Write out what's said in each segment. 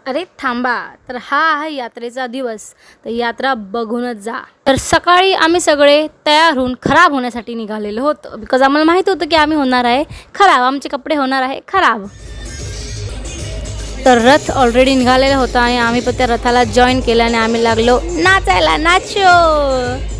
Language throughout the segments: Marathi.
अरे थांबा, तर हा आहे यात्रेचा दिवस, तर यात्रा बघूनच जा. तर सकाळी आम्ही सगळे तयार होऊन खराब होण्यासाठी निघालेलो होतो, बिकॉज आम्हाला माहिती होतं की आम्ही होणार आहे खराब, आमचे कपडे होणार आहे खराब. तर रथ ऑलरेडी निघालेला होता आणि आम्ही पण त्या रथाला जॉईन केलं आणि आम्ही लागलो नाचायला. नाचो.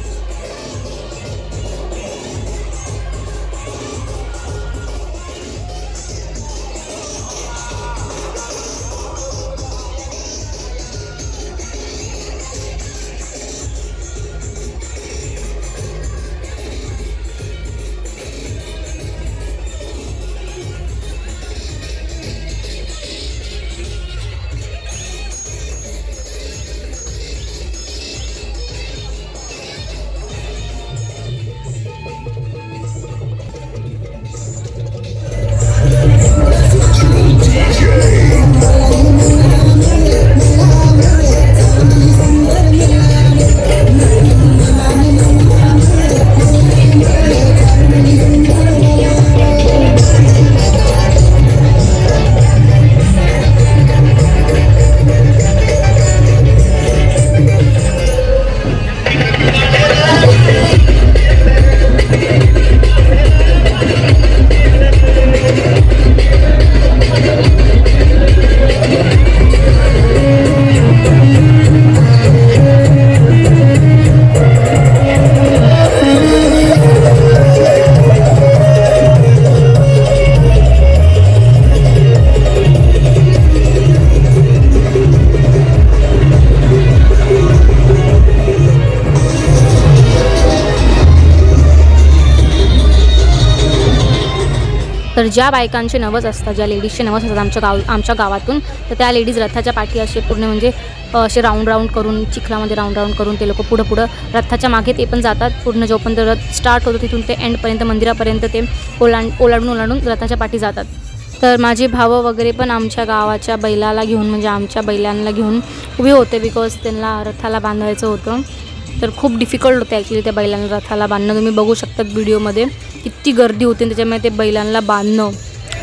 तर ज्या बायकांचे नवस असतात, ज्या लेडीजचे नवस असतात आमच्या गावातून, तर त्या लेडीज रथाच्या पाठी असे पूर्ण म्हणजे असे राऊंड करून चिखलामध्ये राऊंड करून ते लोक पुढं रथाच्या मागे ते पण जातात. पूर्ण जोपर्यंत रथ स्टार्ट होतो तिथून ते एंडपर्यंत मंदिरापर्यंत ते ओलांडून रथाच्या पाठी जातात. तर माझे भावं वगैरे पण आमच्या गावाच्या बैलाला घेऊन म्हणजे आमच्या बैलांना घेऊन उभे होते, बिकॉज त्यांना रथाला बांधायचं होतं. तर खूप डिफिकल्ट होतं ॲक्च्युली त्या बैलांना रथाला बांधणं. तुम्ही बघू शकतात व्हिडिओमध्ये किती गर्दी होती, त्याच्यामुळे ते बैलांना बांधणं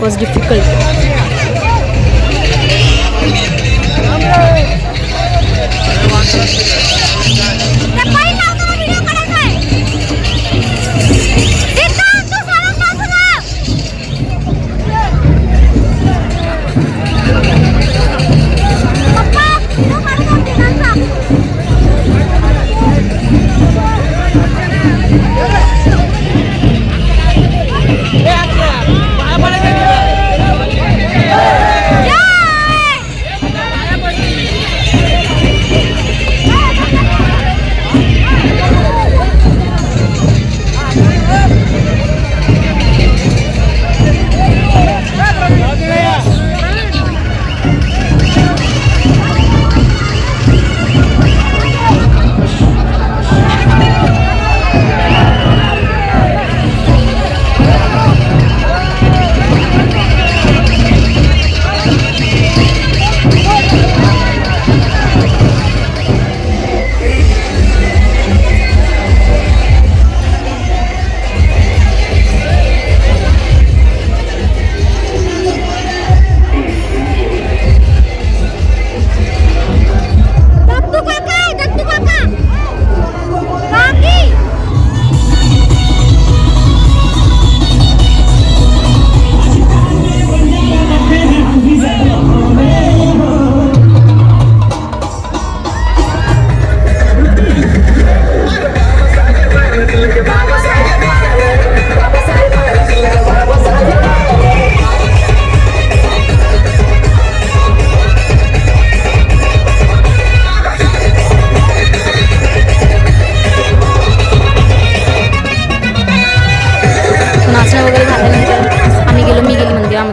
वॉज डिफिकल्ट.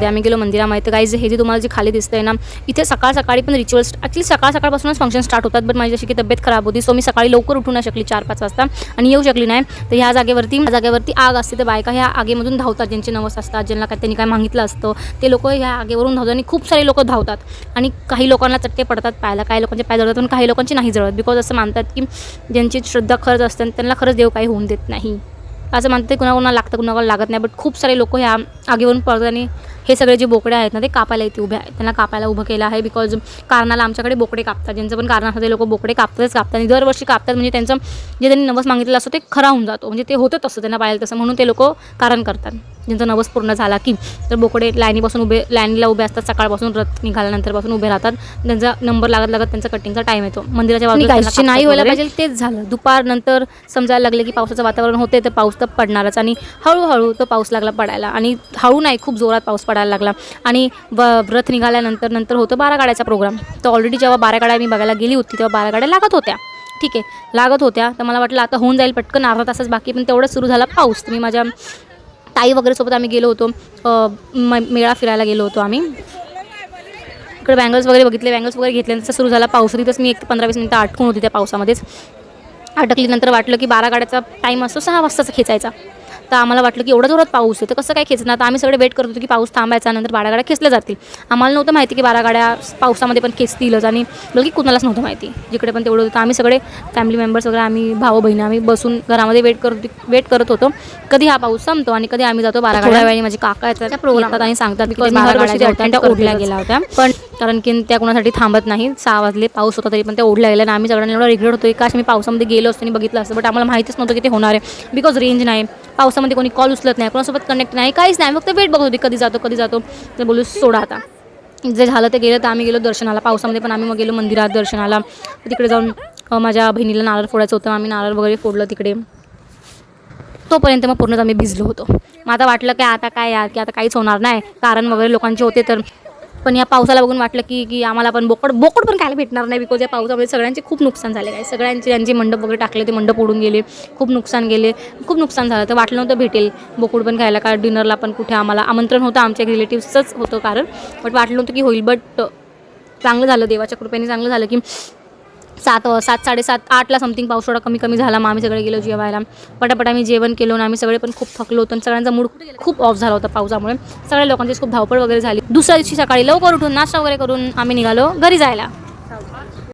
आम्ही गेलो मंदिरामध्ये. तर गाईज हे जे तुम्हाला जे खाली दिसतंय ना, इथे सकाळी पण रिच्युअल्स ॲक्च्युली सकाळपासूनच फंक्शन स्टार्ट होतात. बट माझी जशी की तब्येत खराब होती, सो मी सकाळी लवकर उठू नाही शकली 4-5 वाजता आणि येऊ शकली नाही. तर ह्या जागेवरती आग असते. तर बायका ह्या आगेमधून धावतात, ज्यांचे नवस असतात, ज्यांना त्यांनी काय मागितलं असतं, ते लोक ह्या आगेवरून धावतात आणि खूप सारे लोक धावतात. आणि काही लोकांना चटके पडतात पायाला, काही लोकांचे पाय जळतात पण काही लोकांचे नाही जळत, बिकॉज असं मानतात की ज्यांची श्रद्धा खरंच असते त्यांना खरंच देव काही होऊन देत नाही. असं म्हणते कुणाला लागतं कुणाला लागत नाही, बट खूप सारे लोक ह्या आगीवरून पळतात आणि हे सगळे जे बोकडे आहेत ना ते कापायला इथे उभे आहेत. त्यांना कापायला उभं केलं आहे बिकॉज कारणाला आमच्याकडे बोकडे कापतात. ज्यांचं पण कारण असतं ते लोक बोकडे कापतातच आणि दरवर्षी कापतात. म्हणजे त्यांचं जे त्यांनी नवस मागितलेलं असतं ते खरा होऊन जातो. म्हणजे ते होतं तसं त्यांना पाहिलं तसं, म्हणून ते लोक कारण करतात. ज्यांचा नवस पूर्ण झाला की तर बोकडे लाईनीला उभे असतात. सकाळपासून रथ निघाल्यानंतरपासून उभे राहतात. त्यांचा नंबर लागत त्यांचा कटिंगचा टाईम येतो. मंदिराच्या बाजूला नाही व्हायला पाहिजे तेच झालं. दुपारनंतर समजायला लागलं की पावसाचं वातावरण होते तर पाऊस तर पडणारच. आणि हळूहळू तो पाऊस लागला पडायला. आणि हळू नाही, खूप जोरात पाऊस पडायला लागला. आणि रथ निघाल्यानंतर होतं 12 गाड्याचा प्रोग्राम. तर ऑलरेडी जेव्हा 12 गाड्या मी बघायला गेली होती तेव्हा 12 गाड्या लागत होत्या. ठीक आहे, लागत होत्या. तर मला वाटलं आता होऊन जाईल पटकन, अर्धा तासच बाकी. पण तेवढंच सुरू झाला पाऊस. तर मी माझ्या ताई वगैरे सोबत आम्ही गेलो होतो, मेळा फिरायला गेलो होतो आम्ही. इकडे बँगल्स वगैरे बघितले, बँगल्स वगैरे घेतल्यानंतर सुरू झाला पाऊस. तिथंच मी 15-20 मिनिटं अटकून होती त्या पावसामध्येच. अटकली. नंतर वाटलं की 12 गाड्याचा टाईम असतो 6 वाजताचा खेचायचा. तर आम्हाला वाटलं की एवढा जोरात पाऊस आहे तर कसं काय खेचणार. तर आम्ही सगळे वेट करत होतो की पाऊस थांबायचा, नंतर 12 गाड्या खेचल्या जातील. आम्हाला नव्हतं माहिती की 12 गाड्या पावसामध्ये पण खेचतीलच. आणि बल्कि कुणालाच नव्हतं माहिती. जिकडे पण तेवढं होतं. आम्ही सगळे फॅमिली मेंबर्स वगैरे, आम्ही भाऊ बहिणी, आम्ही बसून घरामध्ये वेट करत होतो कधी हा पाऊस संपतो आणि कधी आम्ही जातो 12 गाड्या. वेळी माझे काका येतात प्रोग्रामात आणि सांगतात की 12 गाड्या ओढल्या गेल्या होत्या. पण कारण की त्या कोणासाठी थांबत नाही. 6 वाजले, पाऊस होता तरी पण त्या ओढल्या गेल्या. आणि आम्ही सगळ्यांना एवढा रिग्रेट होतो की काश मी पावसामध्ये गेलो असतो आणि बघितलं असतं. बट आम्हाला माहितीच नव्हतं की ते होणार आहे. बिकॉज रेंज नाही, पावसामध्ये कोणी कॉल उचलत नाही, कोणासोबत कनेक्ट नाही, काहीच नाही. फक्त वेट बघत होती कधी जातो. तर बोलू सोडा आता, जे झालं ते गेलं. तर आम्ही गेलो दर्शनाला पावसामध्ये. पण आम्ही मग गेलो मंदिरात दर्शनाला. तिकडे जाऊन माझ्या बहिणीला नारळ फोडायचं होतं. आम्ही नारळ वगैरे फोडलं तिकडे. तोपर्यंत मग पूर्णच आम्ही भिजलो होतो. मग आता वाटलं की आता काय यार, की आता काहीच होणार नाही, कारण वगैरे लोकांचे होते. तर पण या पावसाला बघून वाटलं की आम्हाला पण बोकड पण खायला भेटणार नाही. बिकॉज या पावसामुळे सगळ्यांचे खूप नुकसान झाले आहे. सगळ्यांचे ज्यांचे मंडप वगैरे टाकले ते मंडप उडून गेले, खूप नुकसान झालं. तर वाटलं नव्हतं भेटेल बोकड पण खायला, कारण डिनरला पण कुठे आम्हाला आमंत्रण होतं, आमच्या रिलेटिव्सचंच होतं कारण. बट वाटलं नव्हतं की होईल. बट चांगलं झालं, देवाच्या कृपेने चांगलं झालं की 7, 7:30, 8ला समथिंग पाऊस थोडा कमी झाला. मग आम्ही सगळे गेलो जेवायला. पटापट आम्ही जेवण केलो आणि आम्ही सगळे पण खूप थकलो होतो. आणि सगळ्यांचा मूड खूप ऑफ झाला होता पावसामुळे. सगळ्या लोकांची खूप धावपळ वगैरे झाली. दुसऱ्या दिवशी सकाळी लवकर उठून नाश्ता वगैरे करून आम्ही निघालो घरी जायला.